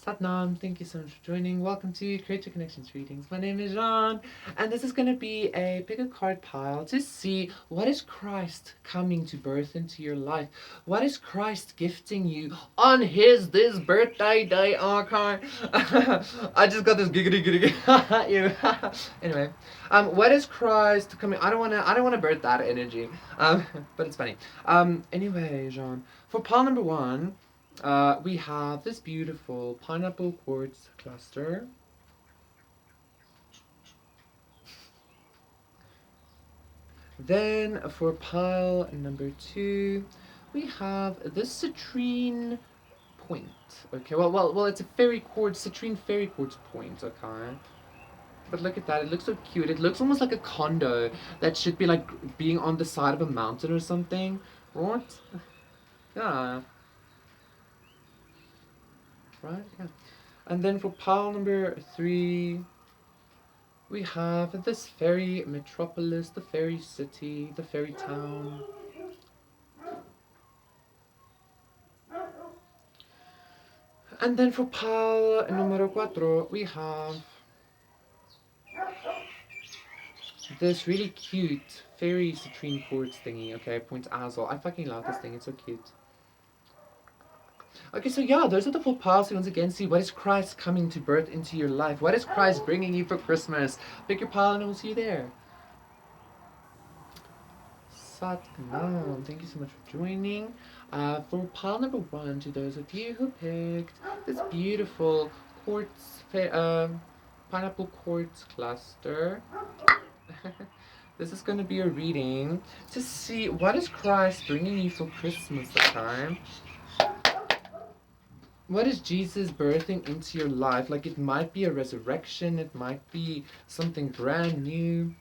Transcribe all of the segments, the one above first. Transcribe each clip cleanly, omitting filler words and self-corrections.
Satnam, thank you so much for joining. Welcome to Creator Connections Readings. My name is Jean, and this is going to be a pick a card pile to see what is Christ coming to birth into your life. What is Christ gifting you on this birthday day? Okay. I just got this giggity giggity. You. Anyway, what is Christ coming? I don't wanna birth that energy. But it's funny. Anyway, Jean, for pile number one. We have this beautiful pineapple quartz cluster. Then for pile number two, we have this citrine point. Okay, well, it's a fairy quartz, citrine fairy quartz point. Okay, but look at that. It looks so cute. It looks almost like a condo that should be like being on the side of a mountain or something. What? Yeah. Right. Yeah. And then for pile number three, we have this fairy metropolis, the fairy city, the fairy town. And then for pile numero cuatro, we have this really cute fairy citrine quartz thingy. Okay, point as well. I fucking love this thing. It's so cute. Okay, so yeah, those are the four piles. So once again, see what is Christ coming to birth into your life. What is Christ bringing you for Christmas? Pick your pile and we'll see you there. Satnam, thank you so much for joining. For pile number one, to those of you who picked this beautiful pineapple quartz cluster, this is going to be a reading to see what is Christ bringing you for Christmas this time. What is Jesus birthing into your life? Like, it might be a resurrection, it might be something brand new.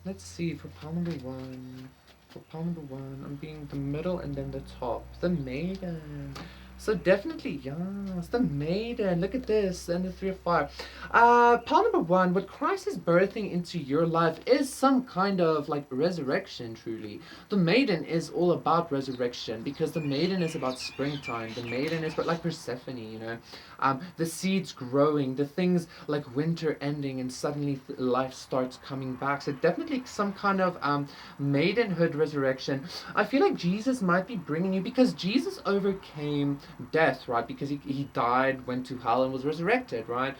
Let's see, for pile number one. For pile number one, I'm being the middle and then the top. The maiden. So definitely, yes, the maiden. Look at this, and the three of fire. Pile number one, what Christ is birthing into your life is some kind of like resurrection, truly. The maiden is all about resurrection because the maiden is about springtime. The maiden is like Persephone, you know. The seeds growing, the things like winter ending, and suddenly life starts coming back. So definitely some kind of maidenhood resurrection. I feel like Jesus might be bringing you because Jesus overcame death, right? Because he died, went to hell, and was resurrected, right?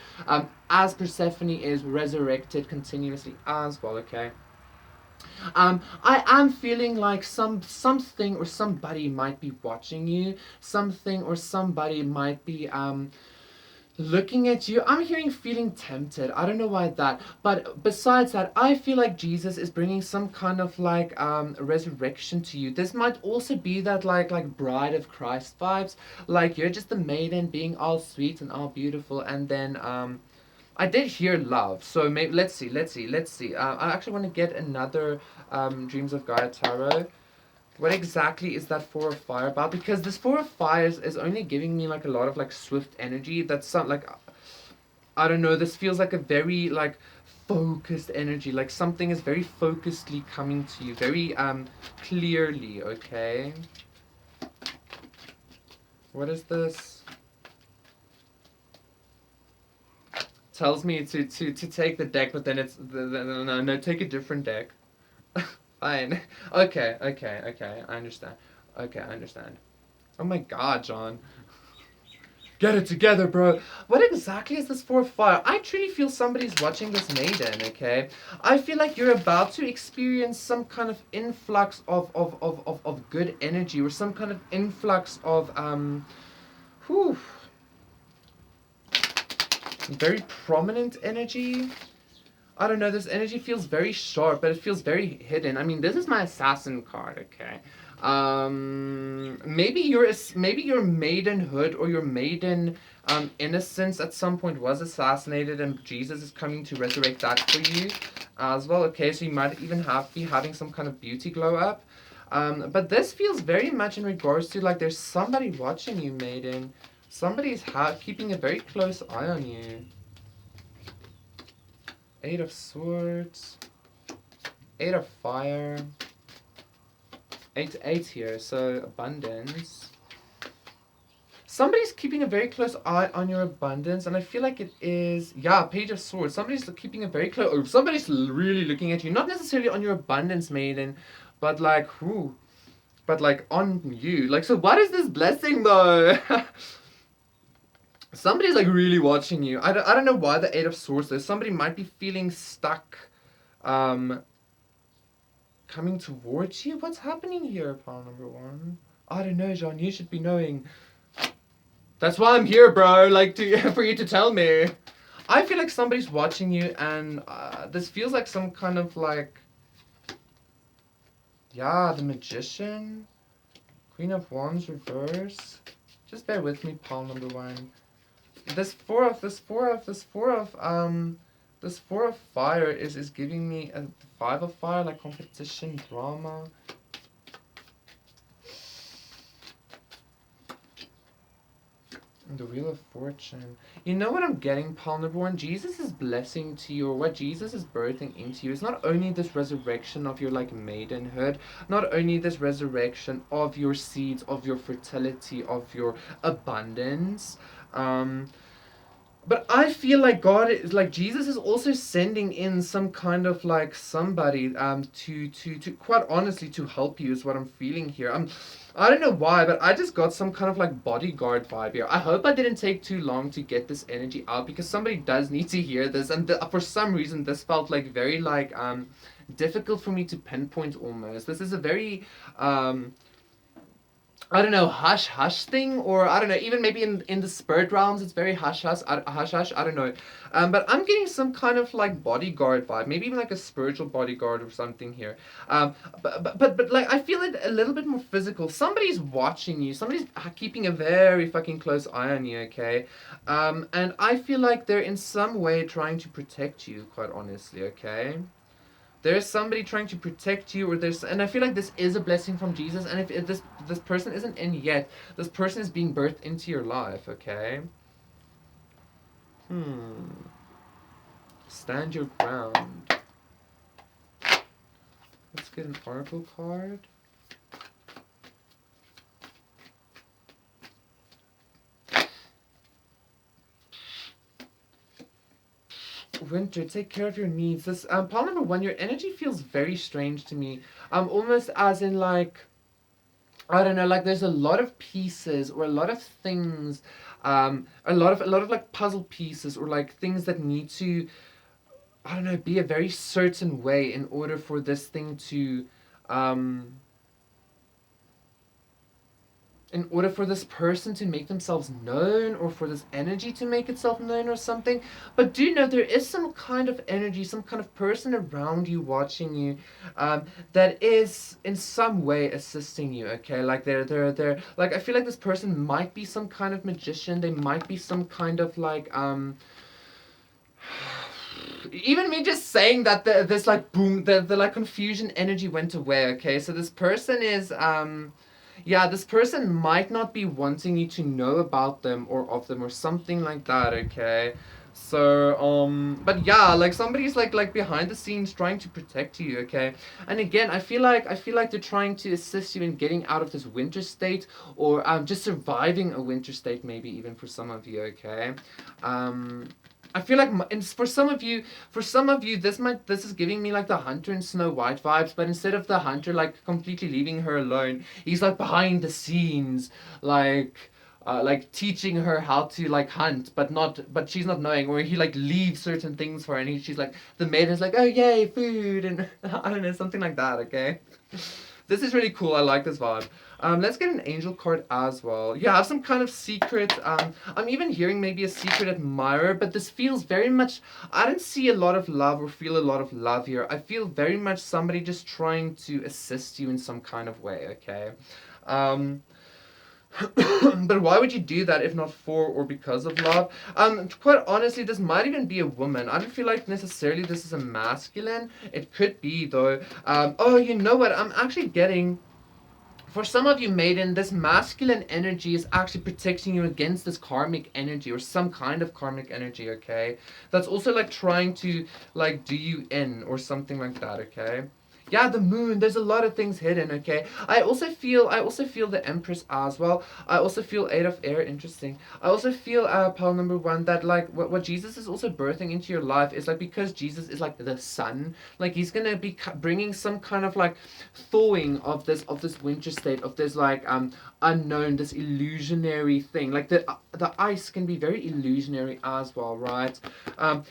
As Persephone is resurrected continuously as well, okay? I am feeling like something or somebody might be watching you. Something or somebody might be looking at you. I'm hearing feeling tempted. I don't know why that. But besides that, I feel like Jesus is bringing some kind of like resurrection to you. This might also be that like bride of Christ vibes. Like you're just the maiden being all sweet and all beautiful, and then I did hear love, so maybe let's see. I actually want to get another Dreams of Gaia tarot. What exactly is that Four of Fire about? Because this Four of Fire is only giving me like a lot of like swift energy. That's some like I don't know. This feels like a very like focused energy. Like something is very focusedly coming to you, very clearly. Okay. What is this? Tells me to take the deck, but then no, take a different deck. Fine. Okay. I understand. Okay, I understand. Oh my god, John. Get it together, bro. What exactly is this for fire? I truly feel somebody's watching this maiden, okay? I feel like you're about to experience some kind of influx of good energy or some kind of influx of whew, very prominent energy. I don't know, this energy feels very sharp, but it feels very hidden. I mean, this is my assassin card, okay? Maybe your maidenhood or your maiden innocence at some point was assassinated, and Jesus is coming to resurrect that for you as well. Okay, so you might even be having some kind of beauty glow up. But this feels very much in regards to like there's somebody watching you, maiden. Somebody's keeping a very close eye on you. Eight of Swords, Eight of Fire, Eight here, so abundance. Somebody's keeping a very close eye on your abundance, and I feel like it is, yeah, Page of Swords. Somebody's keeping a very close, or somebody's really looking at you, not necessarily on your abundance, maiden, but like, who? But like on you. Like, so what is this blessing though? Somebody's like really watching you. I don't know why the Eight of Swords though. Somebody might be feeling stuck, coming towards you. What's happening here, pile number one? I don't know, John. You should be knowing. That's why I'm here, bro. Like, for you to tell me. I feel like somebody's watching you, and this feels like some kind of like, yeah, the Magician, Queen of Wands reverse. Just bear with me, pile number one. This four of fire is giving me a 5 of fire, like competition, drama. And the Wheel of Fortune. You know what I'm getting, pile number one? Jesus is blessing to you, or what Jesus is birthing into you, is not only this resurrection of your like maidenhood, not only this resurrection of your seeds, of your fertility, of your abundance, but I feel like God is like Jesus is also sending in some kind of like somebody to quite honestly to help you is what I'm feeling here. I don't know why, but I just got some kind of like bodyguard vibe here. I hope I didn't take too long to get this energy out, because somebody does need to hear this, and for some reason this felt like very like difficult for me to pinpoint almost. This is a very I don't know, hush hush thing, or I don't know, even maybe in the spirit realms it's very hush hush, I don't know. But I'm getting some kind of like bodyguard vibe, maybe even like a spiritual bodyguard or something here. But like I feel it a little bit more physical. Somebody's watching you, somebody's keeping a very fucking close eye on you, okay? And I feel like they're in some way trying to protect you, quite honestly, okay? There's somebody trying to protect you, or and I feel like this is a blessing from Jesus, and if this person isn't in yet, this person is being birthed into your life, okay? Stand your ground. Let's get an oracle card. Winter, take care of your needs. This pile number one, your energy feels very strange to me. Almost as in like, I don't know, like there's a lot of pieces or a lot of things, a lot of like puzzle pieces, or like things that need to, I don't know, be a very certain way in order for this thing to, in order for this person to make themselves known, or for this energy to make itself known or something. But do know there is some kind of energy, some kind of person around you watching you, that is in some way assisting you, okay? Like they're like, I feel like this person might be some kind of magician, they might be some kind of like even me just saying that this like boom, the like confusion energy went away, okay? So this person is yeah, this person might not be wanting you to know about them or of them or something like that, okay? So, but yeah, like somebody's like behind the scenes trying to protect you, okay? And again, I feel like they're trying to assist you in getting out of this winter state, or just surviving a winter state, maybe even for some of you, okay? I feel like for some of you, this is giving me like the Hunter and Snow White vibes, but instead of the Hunter like completely leaving her alone, he's like behind the scenes, like teaching her how to like hunt, but she's not knowing, or he like leaves certain things for her, and she's like, the maid is like, oh yay, food, and I don't know, something like that, okay? This is really cool. I like this vibe. Let's get an angel card as well. You have some kind of secret. I'm even hearing maybe a secret admirer, but this feels very much, I don't see a lot of love or feel a lot of love here. I feel very much somebody just trying to assist you in some kind of way, okay? But why would you do that if not for or because of love? Quite honestly, this might even be a woman. I don't feel like necessarily this is a masculine. It could be though. Oh, you know what? I'm actually getting, for some of you, maiden, this masculine energy is actually protecting you against this karmic energy, or some kind of karmic energy, okay? That's also like trying to like do you in or something like that, okay? Yeah, the moon. There's a lot of things hidden. Okay. I also feel the Empress as well. I also feel Eight of Air. Interesting. I also feel pile number one that like what Jesus is also birthing into your life is like because Jesus is like the sun. Like he's gonna be bringing some kind of like thawing of this winter state of this like unknown, this illusionary thing. Like the ice can be very illusionary as well, right?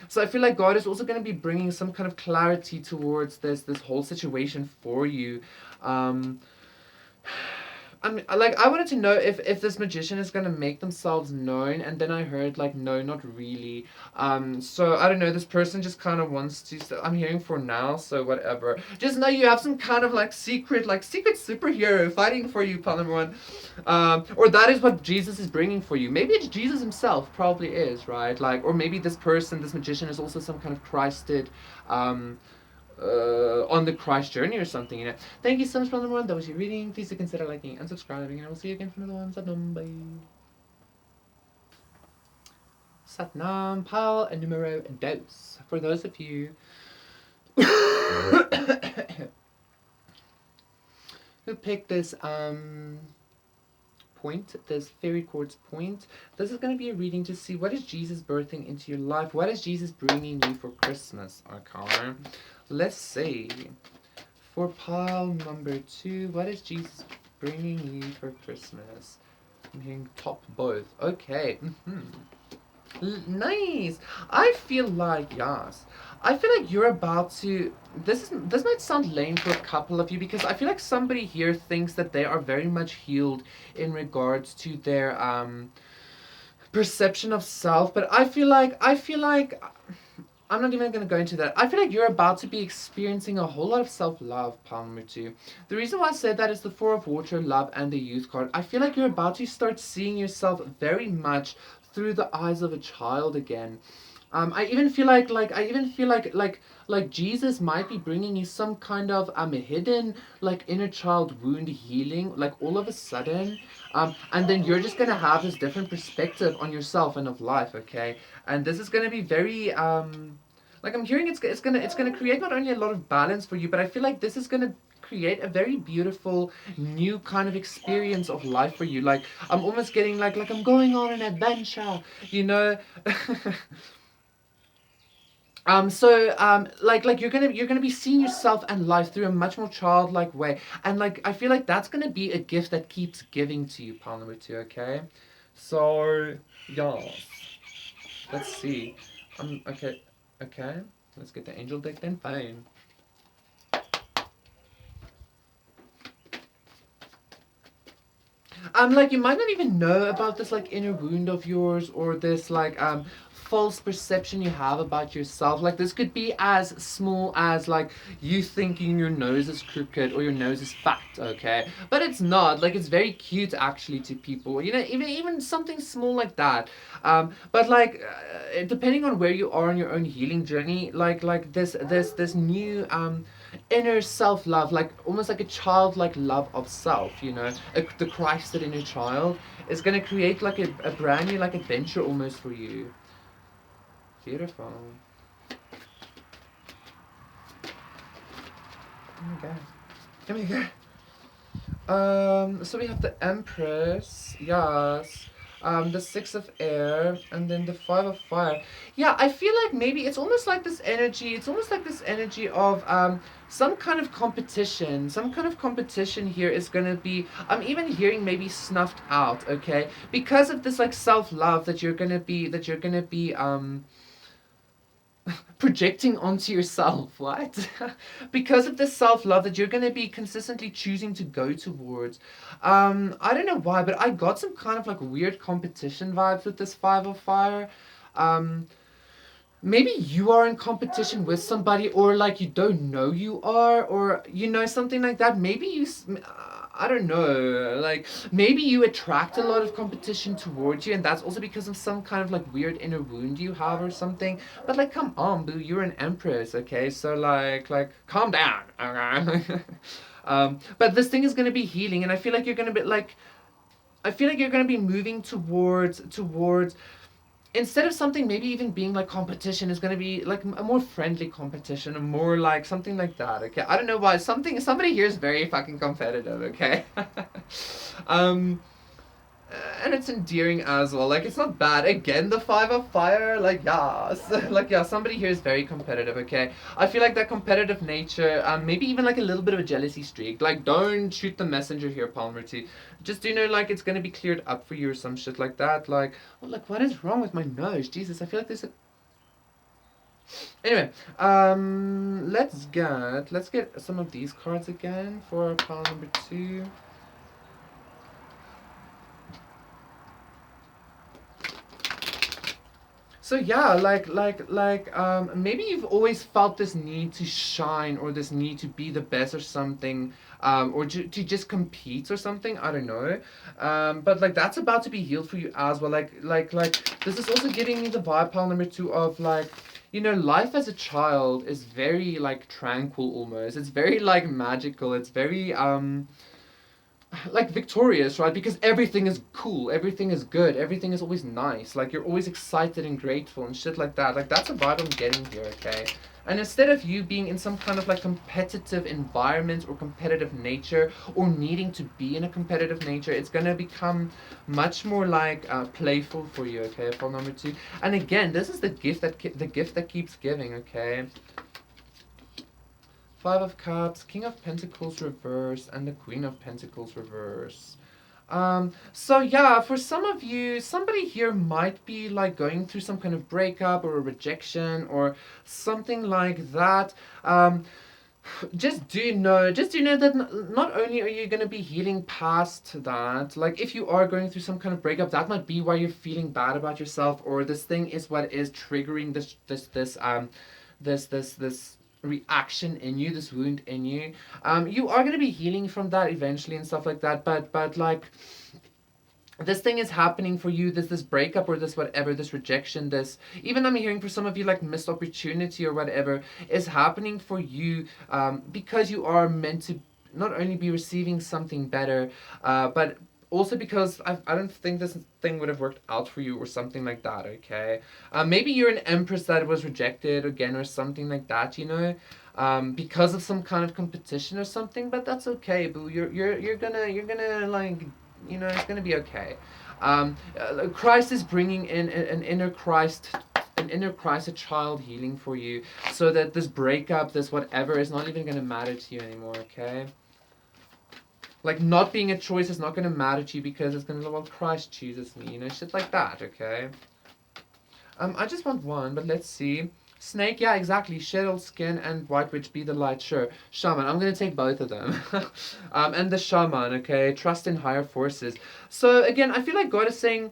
So I feel like God is also going to be bringing some kind of clarity towards this whole situation for you. Um, I mean, like I wanted to know if this magician is gonna make themselves known, and then I heard like no, not really. So I don't know. This person just kind of wants to. I'm hearing for now, so whatever. Just know you have some kind of like secret superhero fighting for you, pal number one. Or that is what Jesus is bringing for you. Maybe it's Jesus himself, probably is, right? Like, or maybe this person, this magician, is also some kind of Christed. Um, on the Christ journey or something, you know. Thank you so much for number one. That was your reading. Please do consider liking and subscribing, and I will see you again for another one. Satnam, bye. Satnam, pal, and numero dos. For those of you who picked this point, this fairy quartz point, this is going to be a reading to see what is Jesus birthing into your life. What is Jesus bringing you for Christmas, okay? Let's see. For pile number two, what is Jesus bringing you for Christmas? I'm hearing top both. Okay. Nice. I feel like yes. I feel like you're about to. This might sound lame for a couple of you because I feel like somebody here thinks that they are very much healed in regards to their perception of self. But I feel like I'm not even going to go into that. I feel like you're about to be experiencing a whole lot of self-love, pile number two. The reason why I said that is the Four of Water, love, and the Youth card. I feel like you're about to start seeing yourself very much through the eyes of a child again. I even feel like Jesus might be bringing you some kind of hidden like inner child wound healing like all of a sudden, and then you're just gonna have this different perspective on yourself and of life, okay? And this is gonna be very like I'm hearing it's gonna create not only a lot of balance for you, but I feel like this is gonna create a very beautiful new kind of experience of life for you. Like I'm almost getting like I'm going on an adventure, you know. Like you're gonna be seeing yourself and life through a much more childlike way, and like I feel like that's gonna be a gift that keeps giving to you, pile number two. Okay, so yeah, let's see. Okay, let's get the angel deck then. Fine. Like you might not even know about this like inner wound of yours or this like false perception you have about yourself. Like this could be as small as like you thinking your nose is crooked or your nose is fat, okay? But it's not. Like it's very cute actually to people. You know, even something small like that. But like depending on where you are on your own healing journey, like this new inner self love, like almost like a childlike love of self, you know, the Christed inner child is going to create like a brand new like adventure almost for you. Beautiful. Oh my god. Oh my god. So we have the Empress, yes. The Six of Air, and then the Five of Fire. Yeah, I feel like maybe it's almost like this energy. It's almost like this energy of some kind of competition. Some kind of competition here is gonna be. I'm even hearing maybe snuffed out. Okay, because of this like self love that you're gonna be projecting onto yourself, right? Because of the self-love that you're going to be consistently choosing to go towards. I don't know why, but I got some kind of like weird competition vibes with this Five of Fire. Um, Maybe you are in competition with somebody, or like you don't know you are, or you know something like that. Maybe I don't know, like maybe you attract a lot of competition towards you, and that's also because of some kind of like weird inner wound you have or something. But like come on, boo, you're an empress, okay? So like calm down, okay? But this thing is going to be healing, and I feel like you're going to be like, I feel like you're going to be moving towards instead of something maybe even being like competition, is going to be like a more friendly competition, a more like something like that. Okay, I don't know why somebody here is very fucking competitive. Okay. um and it's endearing as well. Like, it's not bad. Again, the 5 of fire. Like, yeah, like, yeah. Somebody here is very competitive. Okay, I feel like that competitive nature. Maybe even like a little bit of a jealousy streak. Like, don't shoot the messenger here, Palmer T. Just, like it's gonna be cleared up for you or some shit like that. Like, oh, like, what is wrong with my nose? Jesus, I feel like there's a. Anyway, let's get some of these cards again for pile number 2. So yeah, maybe you've always felt this need to shine or this need to be the best or something, or to just compete or something. I don't know, but like that's about to be healed for you as well. Like this is also giving me the vibe pile number 2 of like, life as a child is very like tranquil almost. It's very like magical. It's very like victorious, right? Because everything is cool, everything is good, everything is always nice. Like, you're always excited and grateful and shit like that. Like, that's a vibe I'm getting here, okay? And instead of you being in some kind of like competitive environment or competitive nature or needing to be in a competitive nature, it's gonna become much more like playful for you, okay? For number 2, and again, this is the gift that keeps giving, okay? 5 of Cups, King of Pentacles reverse, and the Queen of Pentacles reverse. So yeah, for some of you, somebody here might be like going through some kind of breakup or a rejection or something like that. Just do know that not only are you going to be healing past that, like if you are going through some kind of breakup, that might be why you're feeling bad about yourself, or this thing is what is triggering this reaction in you, this wound in you. You are going to be healing from that eventually and stuff like that, but like this thing is happening for you, this breakup or this whatever, this rejection, this, even I'm hearing for some of you like missed opportunity or whatever is happening for you, because you are meant to not only be receiving something better, but also because I don't think this thing would have worked out for you or something like that, okay? Maybe you're an empress that was rejected again or something like that, because of some kind of competition or something, but that's okay, boo. You're gonna like, it's gonna be okay. Christ is bringing in an inner Christ, a child healing for you, so that this breakup, this whatever, is not even gonna matter to you anymore. Okay. Like, not being a choice is not gonna matter to you because it's gonna be, well, Christ chooses me, shit like that. Okay. I just want one, but let's see. Snake, yeah, exactly. Cheryl, Skin, and White Witch, be the light. Sure. Shaman, I'm going to take both of them. And the Shaman, okay? Trust in higher forces. So, again, I feel like God is saying,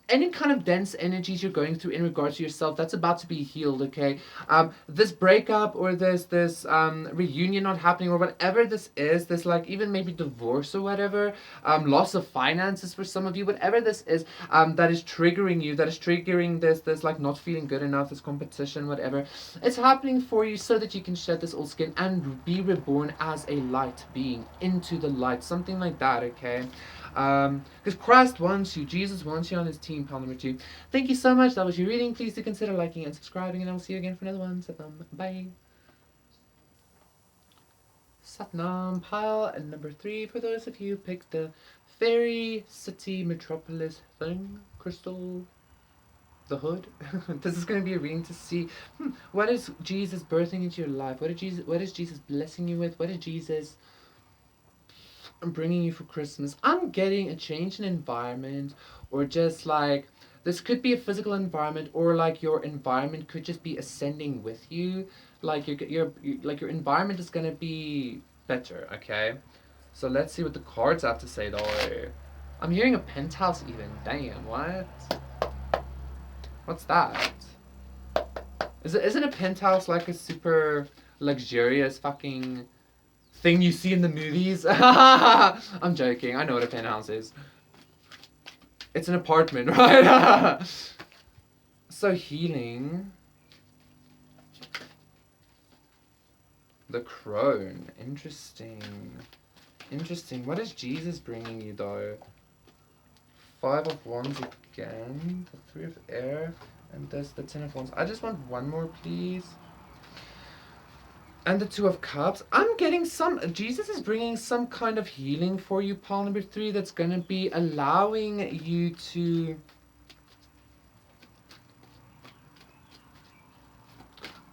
any kind of dense energies you're going through in regards to yourself, that's about to be healed, okay? This breakup or this reunion not happening or whatever this is, this like even maybe divorce or whatever, loss of finances for some of you, whatever this is, that is triggering you, that is triggering this like not feeling good enough, this competition, whatever, it's happening for you so that you can shed this old skin and be reborn as a light being into the light, something like that, okay? Because Christ wants you, Jesus wants you on his team, pile number 2. Thank you so much. That was your reading. Please do consider liking and subscribing, and I will see you again for another one. Satnam. Bye. Satnam, pile number 3. For those of you who picked the fairy city metropolis thing, crystal, the hood. This is going to be a reading to see what is Jesus birthing into your life. What is Jesus blessing you with? What is Jesus I'm bringing you for Christmas? I'm getting a change in environment, or just like, this could be a physical environment, or like your environment could just be ascending with you. Like your environment is gonna be better. Okay, so let's see what the cards have to say though. I'm hearing a penthouse even. Damn, what? What's that? Isn't a penthouse like a super luxurious fucking thing you see in the movies? I'm joking. I know what a penthouse is. It's an apartment, right? So healing. The crone. Interesting. Interesting. What is Jesus bringing you though? Five of Wands again, the Three of Air, and there's the Ten of Wands. I just want one more, please. And the Two of Cups. I'm getting Jesus is bringing some kind of healing for you, pile number 3, that's going to be allowing you to...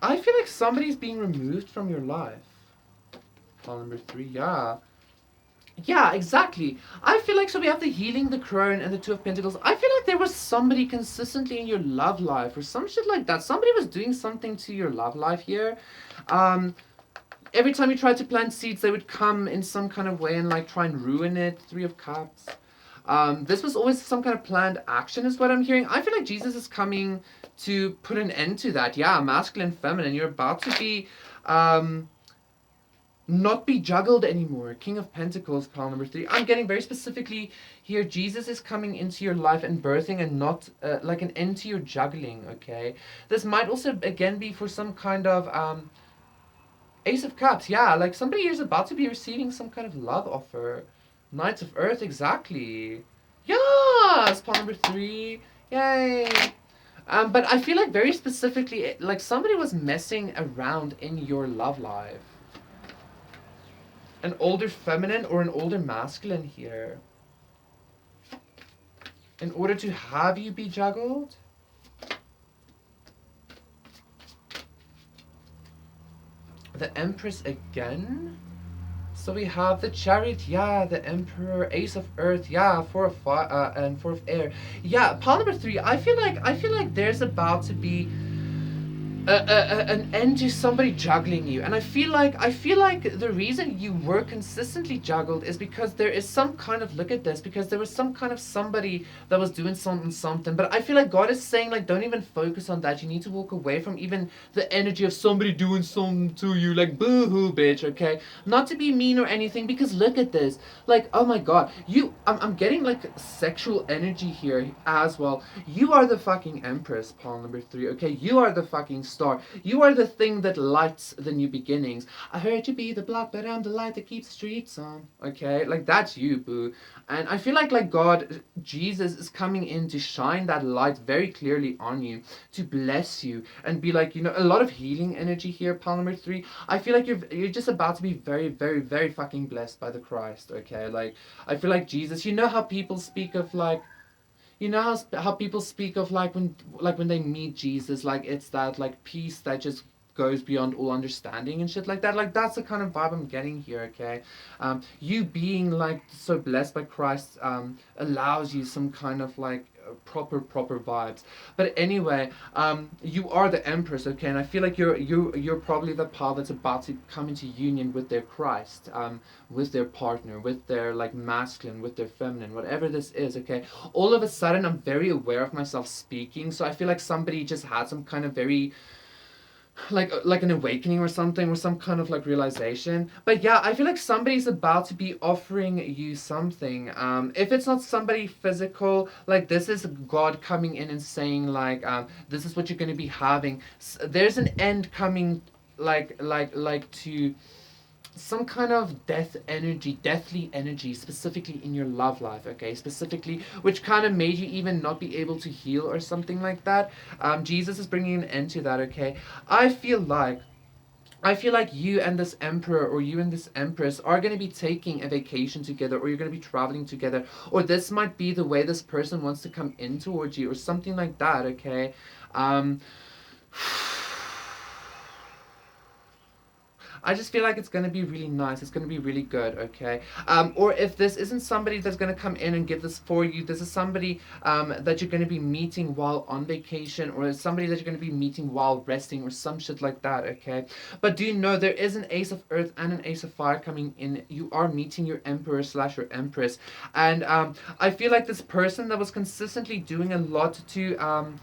I feel like somebody's being removed from your life. Pile number 3, yeah. Yeah, exactly. I feel like, so we have the healing, the crone, and the Two of Pentacles. I feel like there was somebody consistently in your love life or some shit like that. Somebody was doing something to your love life here. Every time you tried to plant seeds, they would come in some kind of way and like try and ruin it. Three of Cups. This was always some kind of planned action is what I'm hearing. I feel like Jesus is coming to put an end to that. Yeah, masculine, feminine. You're about to be... not be juggled anymore. King of Pentacles, pile number 3. I'm getting very specifically here, Jesus is coming into your life and birthing and not like an end to your juggling, okay? This might also, again, be for some kind of Ace of Cups. Yeah, like somebody is about to be receiving some kind of love offer. Knights of Earth, exactly. Yes, pile number 3. Yay. But I feel like very specifically, like somebody was messing around in your love life. An older feminine or an older masculine here. In order to have you be juggled. The Empress again. So we have the Chariot, yeah, the Emperor, Ace of Earth, yeah, Four of Fire, and Four of Air. Yeah, pile number 3, I feel like there's about to be an end to somebody juggling you, and I feel like the reason you were consistently juggled is because there is some kind of, look at this, because there was some kind of somebody that was doing something, but I feel like God is saying, like, don't even focus on that. You need to walk away from even the energy of somebody doing something to you, like, boo-hoo, bitch, okay? Not to be mean or anything, because look at this, like, oh my God, I'm getting like sexual energy here as well. You are the fucking Empress, pile number 3, okay? You are the fucking star. You are the thing that lights the new beginnings. I heard you be the block, but I'm the light that keeps the streets on. Okay, like that's you, boo. And I feel like God, Jesus is coming in to shine that light very clearly on you, to bless you and be like, you know, a lot of healing energy here, pile number 3. I feel like you're just about to be very, very, very fucking blessed by the Christ. Okay, like I feel like Jesus. You know how people speak of like. You know how people speak of like when they meet Jesus, like it's that like peace that just goes beyond all understanding and shit like that. Like that's the kind of vibe I'm getting here, okay? You being like so blessed by Christ allows you some kind of like proper vibes. But anyway, you are the Empress, okay? And I feel like you're probably the power that's about to come into union with their Christ, with their partner, with their like masculine, with their feminine, whatever this is, okay? All of a sudden I'm very aware of myself speaking, so I feel like somebody just had some kind of very like an awakening or something, or some kind of like realization. But yeah, I feel like somebody's about to be offering you something. If it's not somebody physical, like this is God coming in and saying like this is what you're going to be having. There's an end coming, like to some kind of deathly energy, specifically in your love life, okay? Specifically, which kind of made you even not be able to heal or something like that. Jesus is bringing an end to that, okay? I feel like you and this emperor or you and this empress are going to be taking a vacation together, or you're going to be traveling together, or this might be the way this person wants to come in towards you or something like that, okay? I just feel like it's going to be really nice. It's going to be really good, okay? Or if this isn't somebody that's going to come in and give this for you, this is somebody that you're going to be meeting while on vacation, or somebody that you're going to be meeting while resting, or some shit like that, okay? But do you know there is an Ace of Earth and an Ace of Fire coming in? You are meeting your Emperor / your Empress. And I feel like this person that was consistently doing a lot to...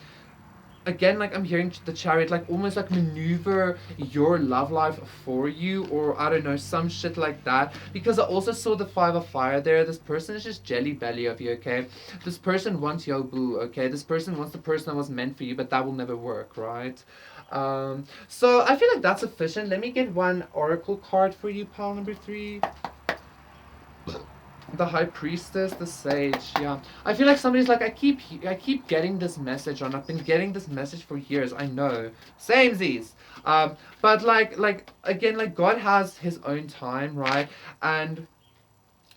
again, like I'm hearing the Chariot, like almost like maneuver your love life for you, or I don't know, some shit like that. Because I also saw the Five of Fire there. This person is just jelly belly of you, okay? This person wants your boo, okay? This person wants the person that was meant for you, but that will never work, right? So I feel like that's sufficient. Let me get one oracle card for you, pile number 3. The high priestess, the sage, yeah. I feel like somebody's like, I keep getting this message on. I've been getting this message for years. I know, samesies. But like again, like God has His own time, right? And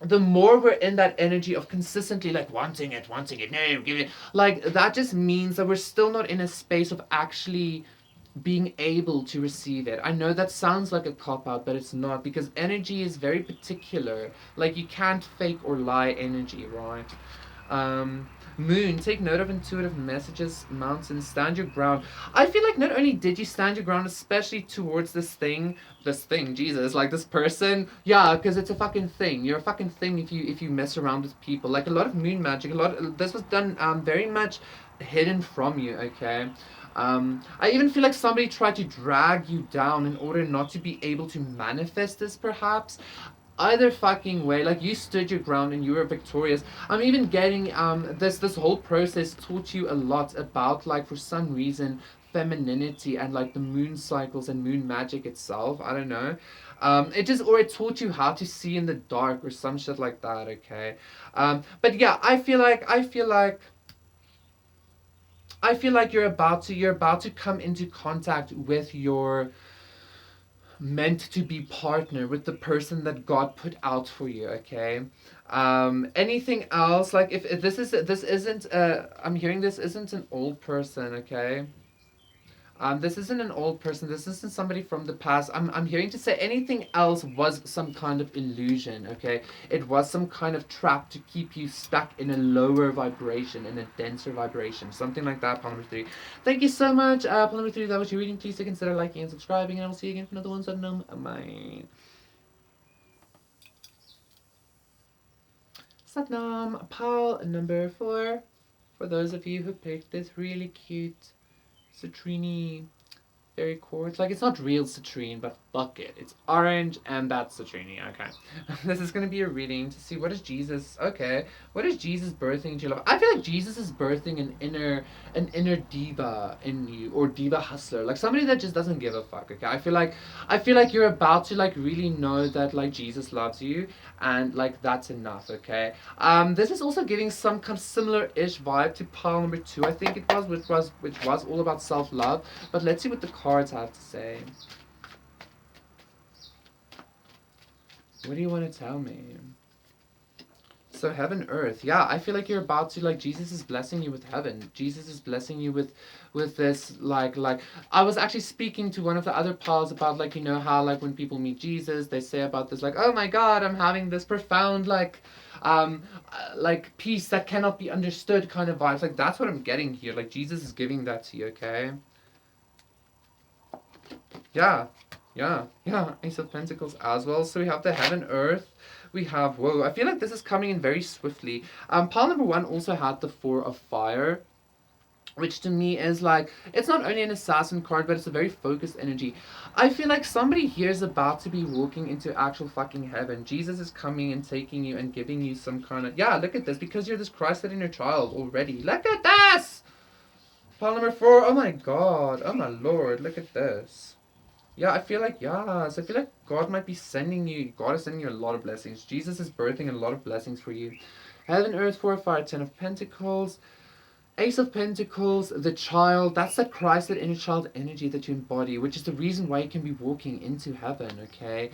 the more we're in that energy of consistently like wanting it, no, give it, like that just means that we're still not in a space of actually being able to receive it. I know that sounds like a cop out, but it's not, because energy is very particular. Like you can't fake or lie energy, right? Um, Moon, take note of intuitive messages. Mountain, stand your ground. I feel like not only did you stand your ground, especially towards this thing, Jesus, like this person. Yeah, because it's a fucking thing. You're a fucking thing if you mess around with people. Like a lot of moon magic, a lot. This was done very much hidden from you. Okay. I even feel like somebody tried to drag you down in order not to be able to manifest this, perhaps. Either fucking way, like you stood your ground and you were victorious. I'm even getting this whole process taught you a lot about, like, for some reason, femininity and like the moon cycles and moon magic itself. I don't know. It just, or it taught you how to see in the dark or some shit like that. Okay. But yeah, I feel like you're about to come into contact with your meant to be partner, with the person that God put out for you, okay? Anything else, like if this isn't I'm hearing this isn't an old person, okay? This isn't an old person. This isn't somebody from the past. I'm hearing to say anything else was some kind of illusion, okay? It was some kind of trap to keep you stuck in a lower vibration, in a denser vibration. Something like that, Palmer 3. Thank you so much, Palmer 3. That was your reading. Please consider liking and subscribing, and I will see you again for another one. So, no, bye. Satnam, pile number 4. For those of you who picked this really cute citrine very quartz. Like, it's not real citrine, but fuck it. It's orange, and that's citrine. Okay. This is going to be a reading to see what is Jesus. Okay. What is Jesus birthing into your life? I feel like Jesus is birthing an inner diva in you, or diva hustler. Like somebody that just doesn't give a fuck, okay? I feel like you're about to like really know that like Jesus loves you, and like that's enough, okay? This is also giving some kind of similar-ish vibe to pile number 2, I think it was, which was all about self-love. But let's see what the cards have to say. What do you want to tell me? So heaven, earth. Yeah, I feel like you're about to, like, Jesus is blessing you with heaven. Jesus is blessing you with this, like I was actually speaking to one of the other pals about, like, you know how, like, when people meet Jesus, they say about this, like, oh my God, I'm having this profound, like peace that cannot be understood kind of vibes. Like, that's what I'm getting here. Like, Jesus is giving that to you, okay? Yeah, yeah. Ace of Pentacles as well. So we have the heaven, earth. We have, whoa, I feel like this is coming in very swiftly. Pile number 1 also had the 4 of fire, which to me is like, it's not only an assassin card, but it's a very focused energy. I feel like somebody here is about to be walking into actual fucking heaven. Jesus is coming and taking you and giving you some kind of, yeah, look at this, because you're this Christ-led inner child already. Look at this! Pile number 4, oh my God, oh my Lord, look at this. Yeah, I feel like, yes, I feel like God might be sending you, God is sending you a lot of blessings. Jesus is birthing a lot of blessings for you. Heaven, earth, 4 of fire, 10 of pentacles, Ace of Pentacles, the child, that's that Christ, that inner child energy that you embody, which is the reason why you can be walking into heaven, okay?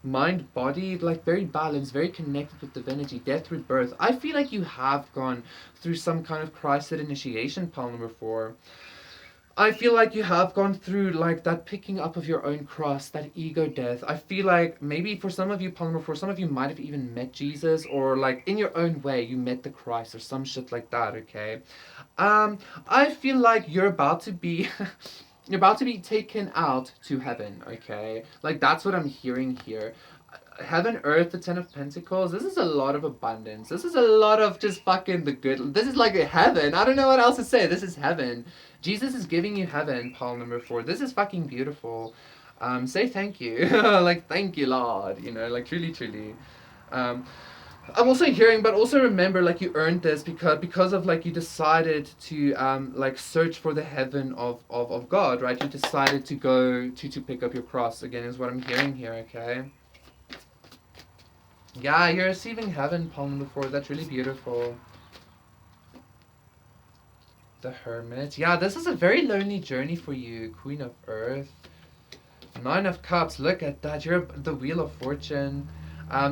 Mind, body, like very balanced, very connected with divinity, death, rebirth. I feel like you have gone through some kind of Christ-led initiation, pile number 4. I feel like you have gone through like that picking up of your own cross, that ego death. I feel like maybe for some of you, Palmer, for some of you might have even met Jesus, or like in your own way you met the Christ or some shit like that, okay? I feel like you're about to be you're about to be taken out to heaven, okay? Like that's what I'm hearing here. Heaven, earth, the 10 of pentacles. This is a lot of abundance. This is a lot of just fucking the good. This is like heaven. I don't know what else to say. This is heaven. Jesus is giving you heaven, pile number 4. This is fucking beautiful. Say thank you. Like, thank you, Lord. You know, like, truly, truly. I'm also hearing, but also remember, like, you earned this because of, like, you decided to, like, search for the heaven of God, right? You decided to go to pick up your cross, again, is what I'm hearing here, okay? Yeah, you're receiving heaven, pile number 4. That's really beautiful. The Hermit. Yeah, this is a very lonely journey for you, Queen of Earth. Nine of Cups. Look at that. You're the Wheel of Fortune.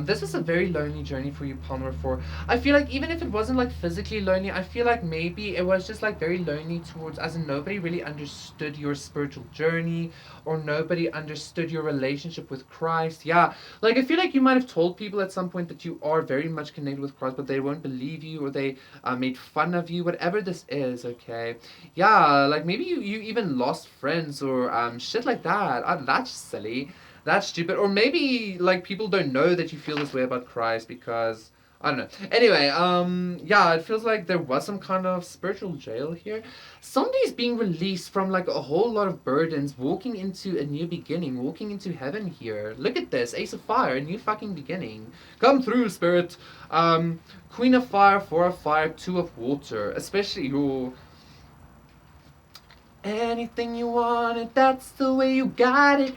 This is a very lonely journey for you, Palmer 4. I feel like even if it wasn't like physically lonely, I feel like maybe it was just like very lonely towards, as in nobody really understood your spiritual journey or nobody understood your relationship with Christ. Yeah, like I feel like you might have told people at some point that you are very much connected with Christ, but they won't believe you or they made fun of you, whatever this is, okay? Yeah, like maybe you even lost friends or shit like that. That's silly. That's stupid. Or maybe like people don't know that you feel this way about Christ because I don't know. Anyway, yeah, it feels like there was some kind of spiritual jail here. Somebody's being released from like a whole lot of burdens, walking into a new beginning, walking into heaven here. Look at this, Ace of Fire, a new fucking beginning. Come through, Spirit. Queen of Fire, Four of Fire, Two of Water. Especially your anything you wanted, that's the way you got it.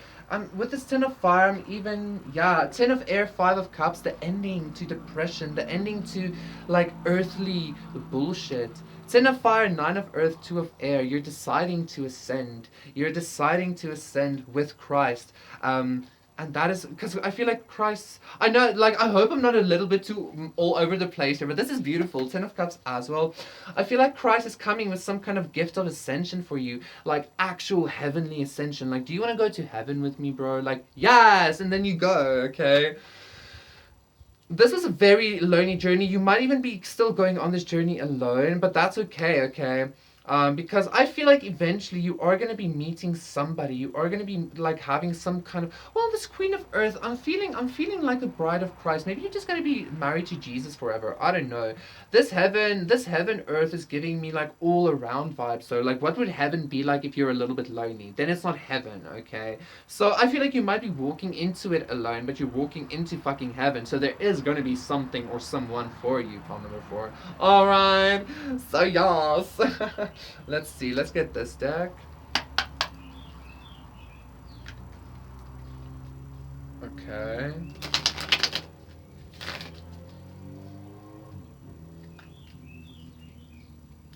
With this Ten of Fire, I'm even, yeah, Ten of Air, Five of Cups, the ending to depression, the ending to, like, earthly bullshit. Ten of Fire, Nine of Earth, Two of Air, you're deciding to ascend. You're deciding to ascend with Christ. And that is because I feel like Christ. I know, like, I hope I'm not a little bit too all over the place here, but this is beautiful. Ten of Cups as well. I feel like Christ is coming with some kind of gift of ascension for you, like actual heavenly ascension. Like, do you want to go to heaven with me, bro? Like, yes, and then you go, okay? This is a very lonely journey. You might even be still going on this journey alone, but that's okay, okay? Because I feel like eventually you are gonna be meeting somebody. You are gonna be like having some kind of well, this Queen of Earth. I'm feeling like a bride of Christ. Maybe you're just gonna be married to Jesus forever. I don't know. This heaven Earth is giving me like all around vibes. So like, what would heaven be like if you're a little bit lonely? Then it's not heaven, okay? So I feel like you might be walking into it alone, but you're walking into fucking heaven. So there is going to be something or someone for you, palm number 4. All right. So yes. Let's see. Let's get this deck. Okay.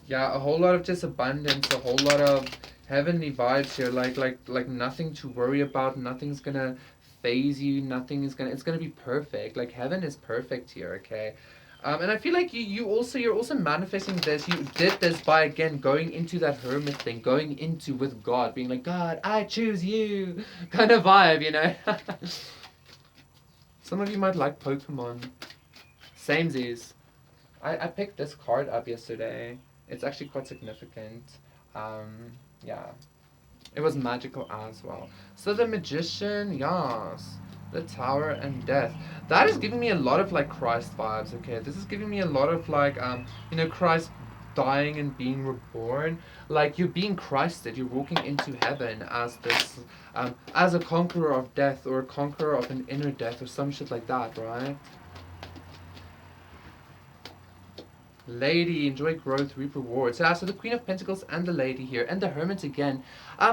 Yeah, a whole lot of just abundance, a whole lot of heavenly vibes here. Like nothing to worry about. Nothing's gonna phase you. Nothing is gonna. It's gonna be perfect. Like heaven is perfect here. Okay. And I feel like you're also manifesting this. You did this by again going into that hermit thing, going into with God, being like, God, I choose you, kind of vibe, you know. Some of you might like Pokemon. Samesies. I picked this card up yesterday. It's actually quite significant. Yeah. It was magical as well. So the Magician, yes. The Tower and Death. That is giving me a lot of like Christ vibes, okay? This is giving me a lot of like Christ dying and being reborn. Like you're being Christed, you're walking into heaven as this as a conqueror of death or a conqueror of an inner death or some shit like that, right? Lady, enjoy growth, reap rewards. So the Queen of Pentacles and the Lady here, and the Hermit again.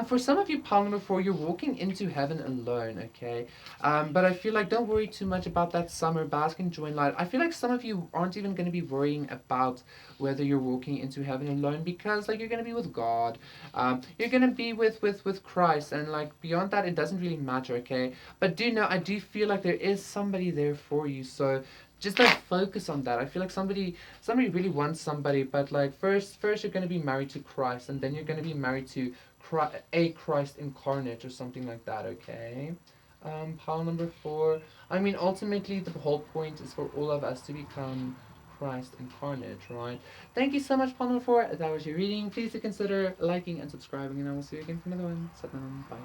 For some of you, pile number 4, you're walking into heaven alone, okay? But I feel like don't worry too much about that summer. Bask and join light. I feel like some of you aren't even going to be worrying about whether you're walking into heaven alone because, like, you're going to be with God. You're going to be with Christ, and, like, beyond that, it doesn't really matter, okay? But do know, I do feel like there is somebody there for you, so just like focus on that. I feel like somebody really wants somebody, but like first you're going to be married to Christ, and then you're going to be married to a Christ incarnate or something like that, okay? Pile number 4. I mean, ultimately the whole point is for all of us to become Christ incarnate, right? Thank you so much, pile number 4. That was your reading. Please do consider liking and subscribing, and I will see you again for another one. Bye.